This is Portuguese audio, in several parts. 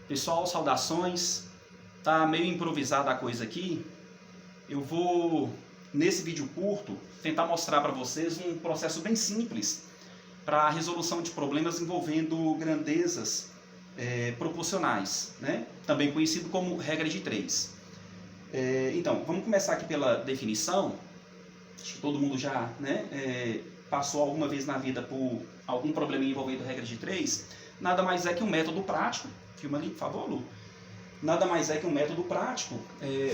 Pessoal, saudações. Tá meio improvisada a coisa aqui. Eu vou, nesse vídeo curto, tentar mostrar para vocês um processo bem simples para a resolução de problemas envolvendo grandezas proporcionais, né? Também conhecido como regra de 3. Então, vamos começar aqui pela definição. Acho que todo mundo já passou alguma vez na vida por algum problema envolvendo regra de 3. Nada mais é que um método prático. Filma ali, por favor, Lu. Nada mais é que um método prático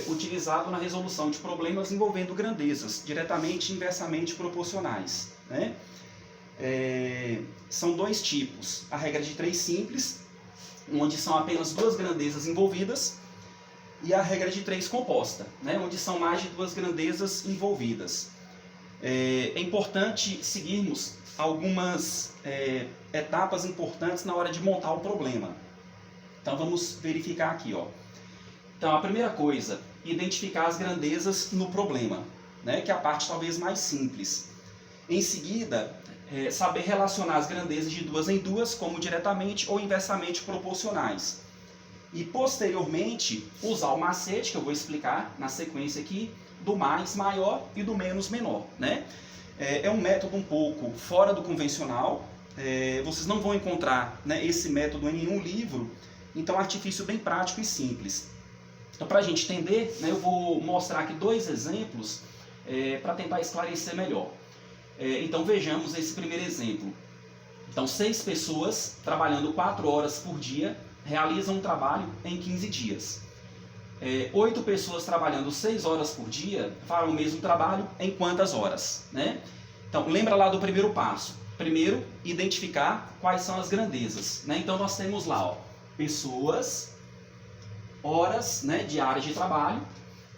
utilizado na resolução de problemas envolvendo grandezas diretamente e inversamente proporcionais, né? São dois tipos: a regra de 3 simples, onde são apenas duas grandezas envolvidas, e a regra de 3 composta, né? Onde são mais de duas grandezas envolvidas. É importante seguirmos algumas etapas importantes na hora de montar o problema. Então vamos verificar aqui, ó. Então a primeira coisa, identificar as grandezas no problema, né? Que é a parte talvez mais simples. Em seguida, saber relacionar as grandezas de duas em duas como diretamente ou inversamente proporcionais. E posteriormente, usar o macete, que eu vou explicar na sequência aqui, do mais maior e do menos menor, né? É um método um pouco fora do convencional. Vocês não vão encontrar, né, esse método em nenhum livro. Então, é um artifício bem prático e simples. Então, para a gente entender, né, eu vou mostrar aqui dois exemplos para tentar esclarecer melhor. Então, vejamos esse primeiro exemplo. Então, 6 pessoas trabalhando 4 horas por dia realizam um trabalho em 15 dias. 8 pessoas trabalhando 6 horas por dia farão o mesmo trabalho em quantas horas, né? Então, lembra lá do primeiro passo. Primeiro, identificar quais são as grandezas, né? Então, nós temos lá, ó, pessoas, horas, né, diárias de trabalho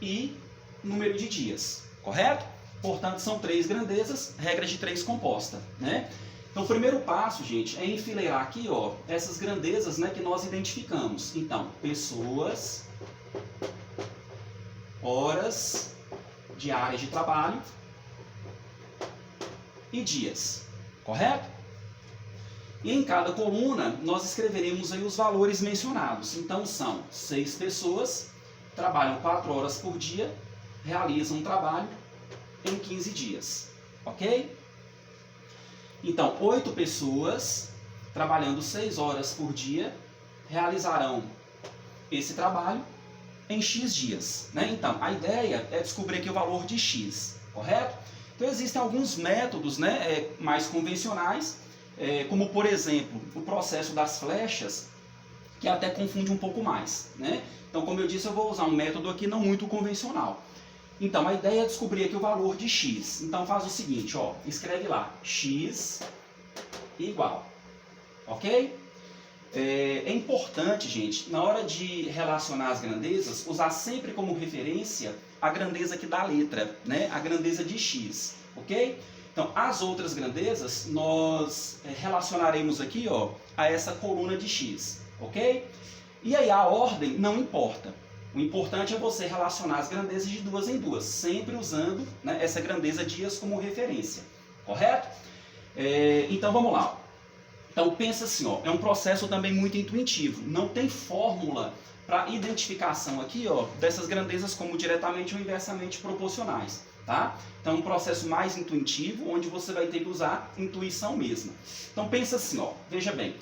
e número de dias, correto? Portanto, são 3 grandezas, regra de 3 composta, né? Então, o primeiro passo, gente, é enfileirar aqui, ó, essas grandezas, né, que nós identificamos. Então, pessoas, horas diárias de trabalho e dias, correto? E em cada coluna nós escreveremos aí os valores mencionados. Então são 6 pessoas, trabalham 4 horas por dia, realizam um trabalho em 15 dias, ok? Então 8 pessoas, trabalhando 6 horas por dia, realizarão esse trabalho em X dias, né? Então a ideia é descobrir aqui o valor de X, correto? Então existem alguns métodos, né, mais convencionais, como por exemplo o processo das flechas, que até confunde um pouco mais, né? Então, como eu disse, eu vou usar um método aqui não muito convencional. Então a ideia é descobrir aqui o valor de X. Então faz o seguinte, ó, escreve lá X igual, ok? É importante, gente, na hora de relacionar as grandezas, usar sempre como referência a grandeza aqui da letra, né? A grandeza de X, ok? Então, as outras grandezas nós relacionaremos aqui, ó, a essa coluna de X, ok? E aí a ordem não importa. O importante é você relacionar as grandezas de duas em duas, sempre usando, né, essa grandeza dias como referência, correto? Então vamos lá. Então pensa assim, ó, é um processo também muito intuitivo. Não tem fórmula para identificação aqui, ó, dessas grandezas como diretamente ou inversamente proporcionais, tá? Então é um processo mais intuitivo, onde você vai ter que usar intuição mesmo. Então pensa assim, ó, veja bem,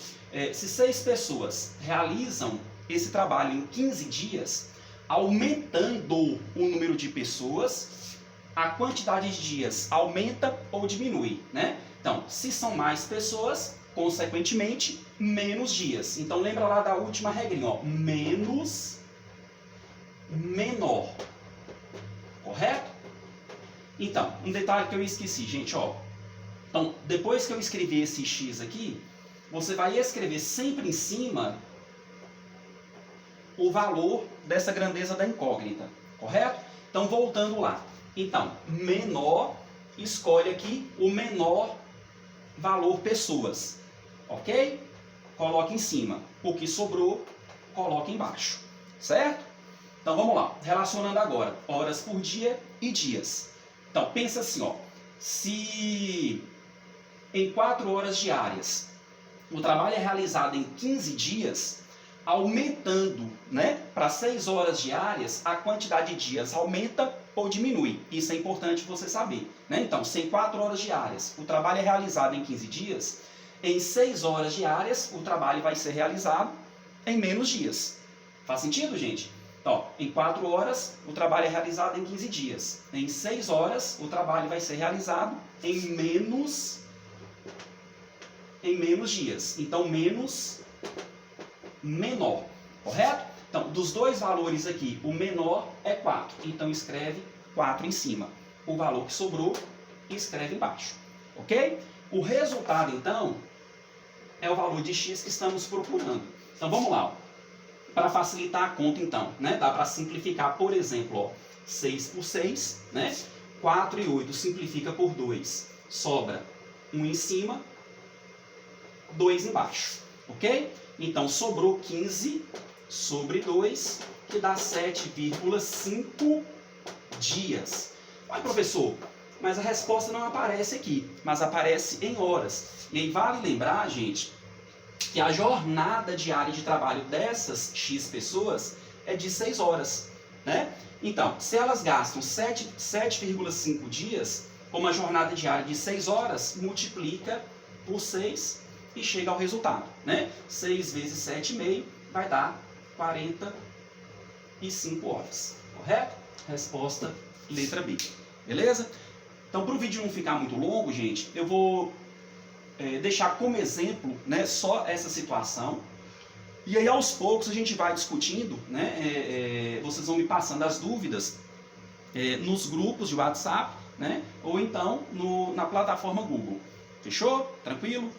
se 6 pessoas realizam esse trabalho em 15 dias, aumentando o número de pessoas, a quantidade de dias aumenta ou diminui, né? Então, se são mais pessoas, consequentemente, menos dias. Então lembra lá da última regrinha, ó, menos menor, correto? Então, um detalhe que eu esqueci, gente, ó. Então, depois que eu escrever esse X aqui, você vai escrever sempre em cima o valor dessa grandeza da incógnita, correto? Então, voltando lá. Então, menor, escolhe aqui o menor valor pessoas, ok? Coloca em cima. O que sobrou, coloca embaixo, certo? Então, vamos lá. Relacionando agora horas por dia e dias. Então, pensa assim, ó, se em 4 horas diárias o trabalho é realizado em 15 dias, aumentando, né, para 6 horas diárias, a quantidade de dias aumenta ou diminui. Isso é importante você saber, né? Então, se em 4 horas diárias o trabalho é realizado em 15 dias, em 6 horas diárias o trabalho vai ser realizado em menos dias. Faz sentido, gente? Então, em 4 horas o trabalho é realizado em 15 dias. Em 6 horas o trabalho vai ser realizado em menos dias. Então, menos, menor, correto? Então, dos dois valores aqui, o menor é 4. Então, escreve 4 em cima. O valor que sobrou, escreve embaixo. Ok? O resultado, então, é o valor de x que estamos procurando. Então, vamos lá. Para facilitar a conta, então, né? Dá para simplificar, por exemplo, ó, 6 por 6, né? 4 e 8 simplifica por 2. Sobra 1 em cima, 2 embaixo. Ok? Então, sobrou 15 sobre 2, que dá 7,5 dias. Mas, professor, mas a resposta não aparece aqui, mas aparece em horas. E aí vale lembrar, gente, que a jornada diária de trabalho dessas X pessoas é de 6 horas. Né? Então, se elas gastam 7,5 dias, com uma jornada diária de 6 horas, multiplica por 6 e chega ao resultado. Né? 6 vezes 7,5 vai dar 45 horas. Correto? Resposta letra B. Beleza? Então, para o vídeo não ficar muito longo, gente, eu vou deixar como exemplo, né, só essa situação. E aí, aos poucos, a gente vai discutindo, né, vocês vão me passando as dúvidas nos grupos de WhatsApp, né, ou então na plataforma Google. Fechou? Tranquilo?